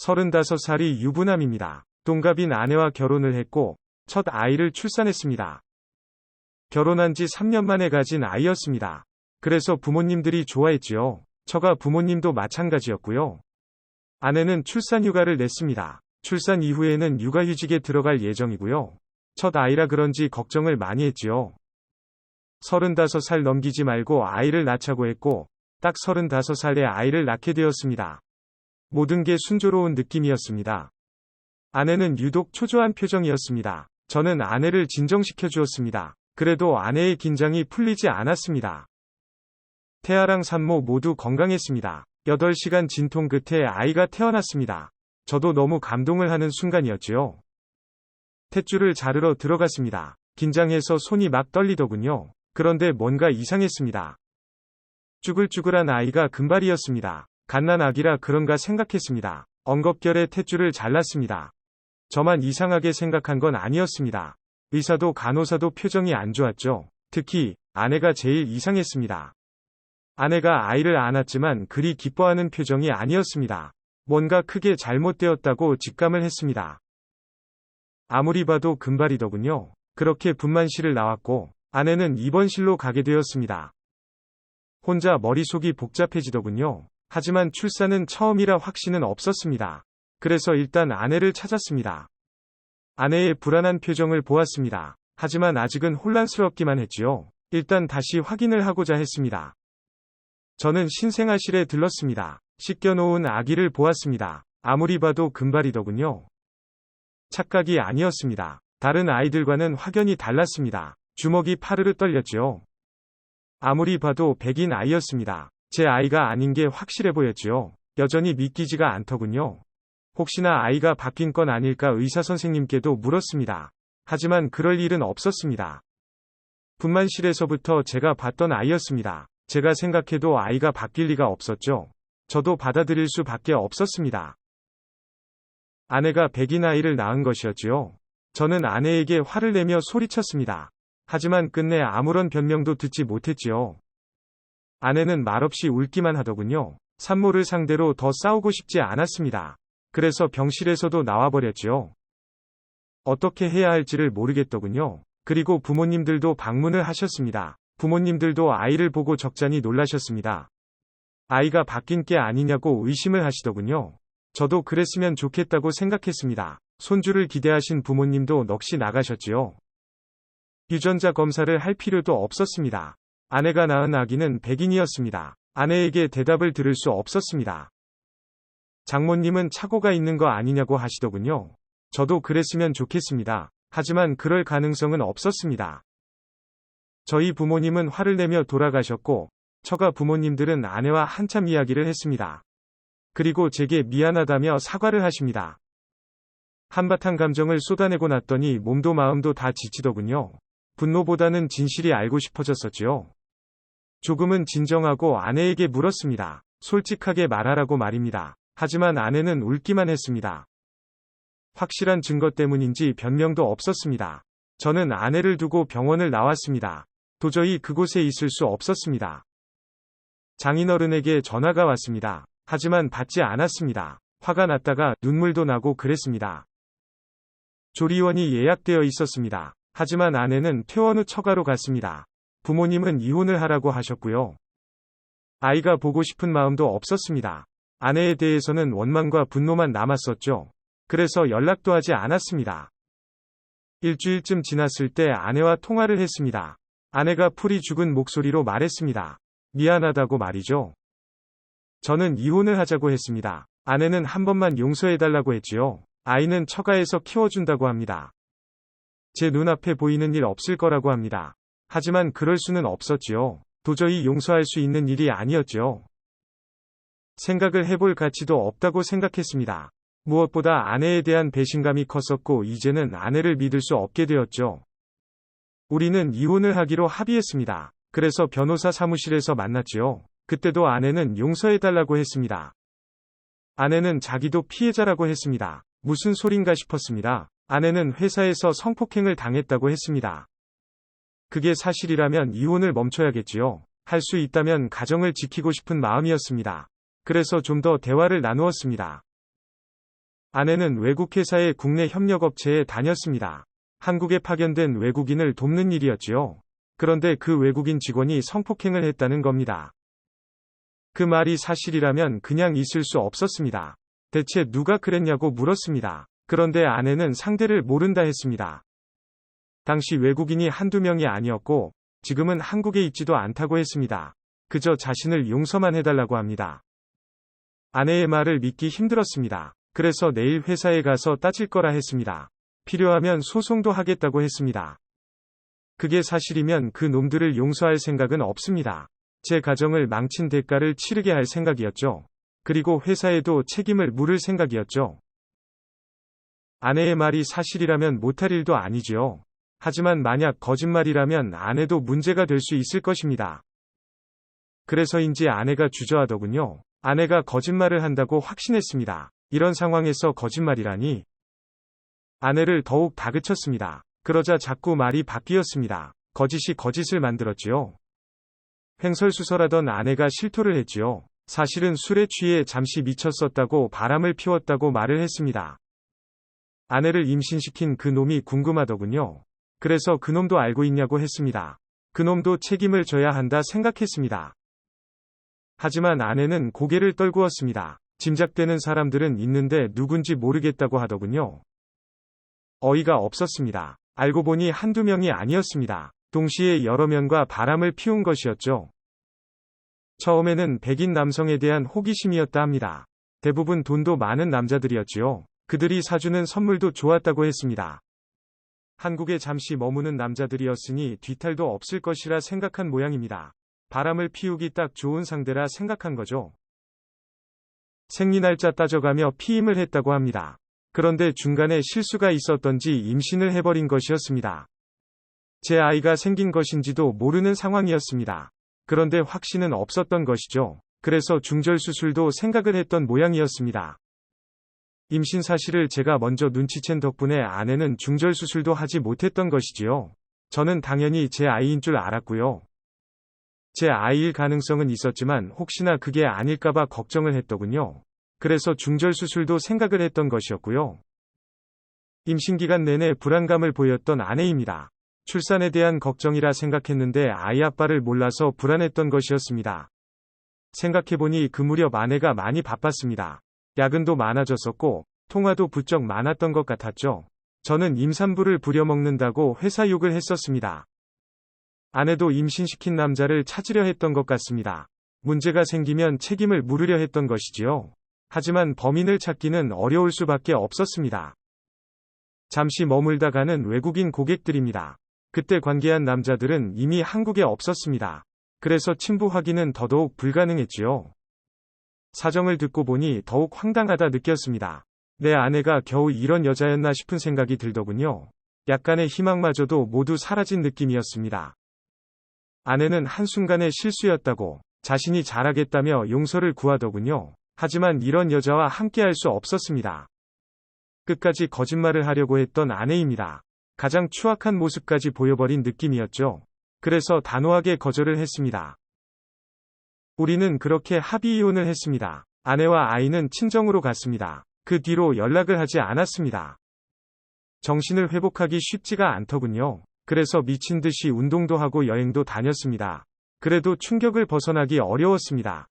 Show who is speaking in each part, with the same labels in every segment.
Speaker 1: 35살이 유부남입니다. 동갑인 아내와 결혼을 했고 첫 아이를 출산했습니다. 결혼한 지 3년 만에 가진 아이였습니다. 그래서 부모님들이 좋아했지요. 저가 부모님도 마찬가지였고요. 아내는 출산 휴가를 냈습니다. 출산 이후에는 육아휴직에 들어갈 예정이고요. 첫 아이라 그런지 걱정을 많이 했지요. 35살 넘기지 말고 아이를 낳자고 했고 딱 35살에 아이를 낳게 되었습니다. 모든 게 순조로운 느낌이었습니다. 아내는 유독 초조한 표정이었습니다. 저는 아내를 진정시켜 주었습니다. 그래도 아내의 긴장이 풀리지 않았습니다. 태아랑 산모 모두 건강했습니다. 8시간 진통 끝에 아이가 태어났습니다. 저도 너무 감동을 하는 순간이었지요. 탯줄을 자르러 들어갔습니다. 긴장해서 손이 막 떨리더군요. 그런데 뭔가 이상했습니다. 쭈글쭈글한 아이가 금발이었습니다. 갓난 아기라 그런가 생각했습니다. 엉겁결에 탯줄을 잘랐습니다. 저만 이상하게 생각한 건 아니었습니다. 의사도 간호사도 표정이 안 좋았죠. 특히 아내가 제일 이상했습니다. 아내가 아이를 안았지만 그리 기뻐하는 표정이 아니었습니다. 뭔가 크게 잘못되었다고 직감을 했습니다. 아무리 봐도 금발이더군요. 그렇게 분만실을 나왔고 아내는 입원실로 가게 되었습니다. 혼자 머릿속이 복잡해지더군요. 하지만 출산은 처음이라 확신은 없었습니다. 그래서 일단 아내를 찾았습니다. 아내의 불안한 표정을 보았습니다. 하지만 아직은 혼란스럽기만 했지요. 일단 다시 확인을 하고자 했습니다. 저는 신생아실에 들렀습니다. 씻겨놓은 아기를 보았습니다. 아무리 봐도 금발이더군요. 착각이 아니었습니다. 다른 아이들과는 확연히 달랐습니다. 주먹이 파르르 떨렸지요. 아무리 봐도 백인 아이였습니다. 제 아이가 아닌 게 확실해 보였지요. 여전히 믿기지가 않더군요. 혹시나 아이가 바뀐 건 아닐까 의사 선생님께도 물었습니다. 하지만 그럴 일은 없었습니다. 분만실에서부터 제가 봤던 아이였습니다. 제가 생각해도 아이가 바뀔 리가 없었죠. 저도 받아들일 수밖에 없었습니다. 아내가 백인 아이를 낳은 것이었지요. 저는 아내에게 화를 내며 소리쳤습니다. 하지만 끝내 아무런 변명도 듣지 못했지요. 아내는 말없이 울기만 하더군요. 산모를 상대로 더 싸우고 싶지 않았습니다. 그래서 병실에서도 나와버렸지요. 어떻게 해야 할지를 모르겠더군요. 그리고 부모님들도 방문을 하셨습니다. 부모님들도 아이를 보고 적잖이 놀라셨습니다. 아이가 바뀐 게 아니냐고 의심을 하시더군요. 저도 그랬으면 좋겠다고 생각했습니다. 손주를 기대하신 부모님도 넋이 나가셨지요. 유전자 검사를 할 필요도 없었습니다. 아내가 낳은 아기는 백인이었습니다. 아내에게 대답을 들을 수 없었습니다. 장모님은 착오가 있는 거 아니냐고 하시더군요. 저도 그랬으면 좋겠습니다. 하지만 그럴 가능성은 없었습니다. 저희 부모님은 화를 내며 돌아가셨고, 처가 부모님들은 아내와 한참 이야기를 했습니다. 그리고 제게 미안하다며 사과를 하십니다. 한바탕 감정을 쏟아내고 났더니 몸도 마음도 다 지치더군요. 분노보다는 진실이 알고 싶어졌었지요. 조금은 진정하고 아내에게 물었습니다. 솔직하게 말하라고 말입니다. 하지만 아내는 울기만 했습니다. 확실한 증거 때문인지 변명도 없었습니다. 저는 아내를 두고 병원을 나왔습니다. 도저히 그곳에 있을 수 없었습니다. 장인어른에게 전화가 왔습니다. 하지만 받지 않았습니다. 화가 났다가 눈물도 나고 그랬습니다. 조리원이 예약되어 있었습니다. 하지만 아내는 퇴원 후 처가로 갔습니다. 부모님은 이혼을 하라고 하셨고요. 아이가 보고 싶은 마음도 없었습니다. 아내에 대해서는 원망과 분노만 남았었죠. 그래서 연락도 하지 않았습니다. 일주일쯤 지났을 때 아내와 통화를 했습니다. 아내가 풀이 죽은 목소리로 말했습니다. 미안하다고 말이죠. 저는 이혼을 하자고 했습니다. 아내는 한 번만 용서해달라고 했지요. 아이는 처가에서 키워준다고 합니다. 제 눈앞에 보이는 일 없을 거라고 합니다. 하지만 그럴 수는 없었지요. 도저히 용서할 수 있는 일이 아니었지요. 생각을 해볼 가치도 없다고 생각했습니다. 무엇보다 아내에 대한 배신감이 컸었고 이제는 아내를 믿을 수 없게 되었죠. 우리는 이혼을 하기로 합의했습니다. 그래서 변호사 사무실에서 만났지요. 그때도 아내는 용서해달라고 했습니다. 아내는 자기도 피해자라고 했습니다. 무슨 소린가 싶었습니다. 아내는 회사에서 성폭행을 당했다고 했습니다. 그게 사실이라면 이혼을 멈춰야겠지요. 할 수 있다면 가정을 지키고 싶은 마음이었습니다. 그래서 좀 더 대화를 나누었습니다. 아내는 외국 회사의 국내 협력업체에 다녔습니다. 한국에 파견된 외국인을 돕는 일이었지요. 그런데 그 외국인 직원이 성폭행을 했다는 겁니다. 그 말이 사실이라면 그냥 있을 수 없었습니다. 대체 누가 그랬냐고 물었습니다. 그런데 아내는 상대를 모른다 했습니다. 당시 외국인이 한두 명이 아니었고 지금은 한국에 있지도 않다고 했습니다. 그저 자신을 용서만 해달라고 합니다. 아내의 말을 믿기 힘들었습니다. 그래서 내일 회사에 가서 따질 거라 했습니다. 필요하면 소송도 하겠다고 했습니다. 그게 사실이면 그 놈들을 용서할 생각은 없습니다. 제 가정을 망친 대가를 치르게 할 생각이었죠. 그리고 회사에도 책임을 물을 생각이었죠. 아내의 말이 사실이라면 못할 일도 아니지요. 하지만 만약 거짓말이라면 아내도 문제가 될 수 있을 것입니다. 그래서인지 아내가 주저하더군요. 아내가 거짓말을 한다고 확신했습니다. 이런 상황에서 거짓말이라니. 아내를 더욱 다그쳤습니다. 그러자 자꾸 말이 바뀌었습니다. 거짓이 거짓을 만들었지요. 횡설수설하던 아내가 실토를 했지요. 사실은 술에 취해 잠시 미쳤었다고 바람을 피웠다고 말을 했습니다. 아내를 임신시킨 그 놈이 궁금하더군요. 그래서 그놈도 알고 있냐고 했습니다. 그놈도 책임을 져야 한다 생각했습니다. 하지만 아내는 고개를 떨구었습니다. 짐작되는 사람들은 있는데 누군지 모르겠다고 하더군요. 어이가 없었습니다. 알고 보니 한두 명이 아니었습니다. 동시에 여러 명과 바람을 피운 것이었죠. 처음에는 백인 남성에 대한 호기심이었다 합니다. 대부분 돈도 많은 남자들이었지요. 그들이 사주는 선물도 좋았다고 했습니다. 한국에 잠시 머무는 남자들이었으니 뒤탈도 없을 것이라 생각한 모양입니다. 바람을 피우기 딱 좋은 상대라 생각한 거죠. 생리날짜 따져가며 피임을 했다고 합니다. 그런데 중간에 실수가 있었던지 임신을 해버린 것이었습니다. 제 아이가 생긴 것인지도 모르는 상황이었습니다. 그런데 확신은 없었던 것이죠. 그래서 중절수술도 생각을 했던 모양이었습니다. 임신 사실을 제가 먼저 눈치챈 덕분에 아내는 중절수술도 하지 못했던 것이지요. 저는 당연히 제 아이인 줄 알았고요. 제 아이일 가능성은 있었지만 혹시나 그게 아닐까봐 걱정을 했더군요. 그래서 중절수술도 생각을 했던 것이었고요. 임신기간 내내 불안감을 보였던 아내입니다. 출산에 대한 걱정이라 생각했는데 아이 아빠를 몰라서 불안했던 것이었습니다. 생각해보니 그 무렵 아내가 많이 바빴습니다. 야근도 많아졌었고 통화도 부쩍 많았던 것 같았죠. 저는 임산부를 부려먹는다고 회사 욕을 했었습니다. 아내도 임신시킨 남자를 찾으려 했던 것 같습니다. 문제가 생기면 책임을 물으려 했던 것이지요. 하지만 범인을 찾기는 어려울 수밖에 없었습니다. 잠시 머물다 가는 외국인 고객들입니다. 그때 관계한 남자들은 이미 한국에 없었습니다. 그래서 친부 확인은 더더욱 불가능했지요. 사정을 듣고 보니 더욱 황당하다 느꼈습니다. 내 아내가 겨우 이런 여자였나 싶은 생각이 들더군요. 약간의 희망마저도 모두 사라진 느낌이었습니다. 아내는 한순간의 실수였다고 자신이 잘하겠다며 용서를 구하더군요. 하지만 이런 여자와 함께할 수 없었습니다. 끝까지 거짓말을 하려고 했던 아내입니다. 가장 추악한 모습까지 보여버린 느낌이었죠. 그래서 단호하게 거절을 했습니다. 우리는 그렇게 합의 이혼을 했습니다. 아내와 아이는 친정으로 갔습니다. 그 뒤로 연락을 하지 않았습니다. 정신을 회복하기 쉽지가 않더군요. 그래서 미친 듯이 운동도 하고 여행도 다녔습니다. 그래도 충격을 벗어나기 어려웠습니다.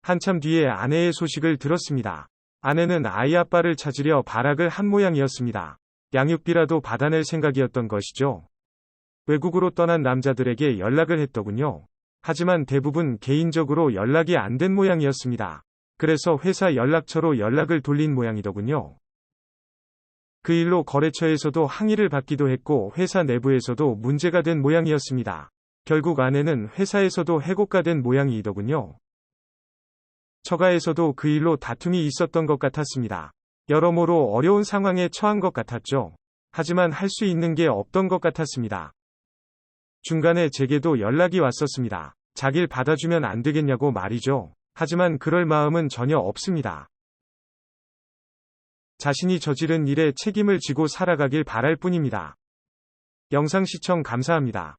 Speaker 1: 한참 뒤에 아내의 소식을 들었습니다. 아내는 아이 아빠를 찾으려 발악을 한 모양이었습니다. 양육비라도 받아낼 생각이었던 것이죠. 외국으로 떠난 남자들에게 연락을 했더군요. 하지만 대부분 개인적으로 연락이 안 된 모양이었습니다. 그래서 회사 연락처로 연락을 돌린 모양이더군요. 그 일로 거래처에서도 항의를 받기도 했고 회사 내부에서도 문제가 된 모양이었습니다. 결국 아내는 회사에서도 해고가 된 모양이더군요. 처가에서도 그 일로 다툼이 있었던 것 같았습니다. 여러모로 어려운 상황에 처한 것 같았죠. 하지만 할 수 있는 게 없던 것 같았습니다. 중간에 제게도 연락이 왔었습니다. 자길 받아주면 안 되겠냐고 말이죠. 하지만 그럴 마음은 전혀 없습니다. 자신이 저지른 일에 책임을 지고 살아가길 바랄 뿐입니다. 영상 시청 감사합니다.